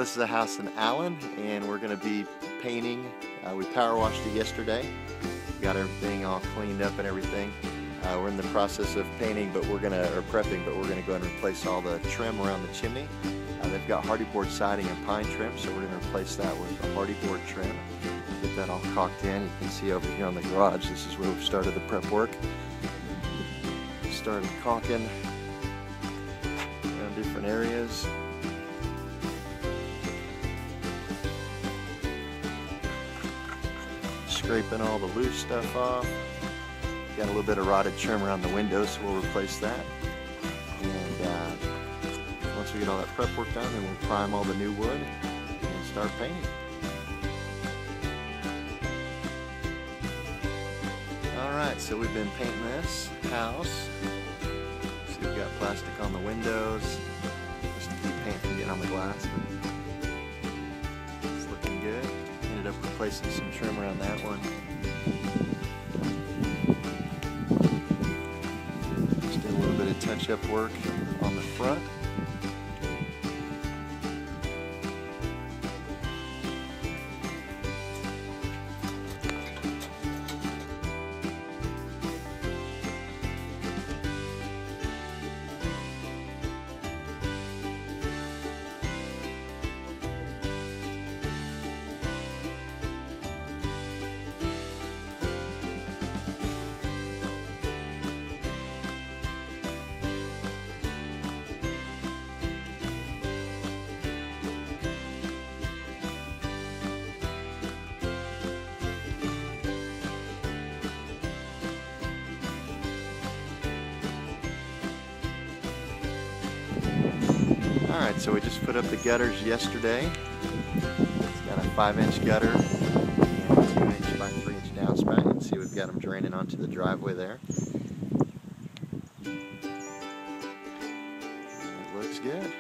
This is a house in Allen, and we're going to be painting. We power washed it yesterday. Got everything all cleaned up and everything. We're in the process of painting, but prepping, but we're going to go ahead and replace all the trim around the chimney. They've got hardy board siding and pine trim, so we're going to replace that with the hardy board trim. Get that all caulked in. You can see over here on the garage, this is where we've started the prep work. Started caulking around different areas. Scraping all the loose stuff off. Got a little bit of rotted trim around the windows, so we'll replace that. And once we get all that prep work done, then we'll prime all the new wood and start painting. Alright, so we've been painting this house. See, we've got plastic on the windows, just to keep paint from getting on the glass. It's looking good. Ended up replacing some trim around that one. Just did a little bit of touch-up work on the front. Alright, so we just put up the gutters yesterday. It's got a 5-inch gutter and a 2-inch by 3-inch downspout. You can see we've got them draining onto the driveway there. It looks good.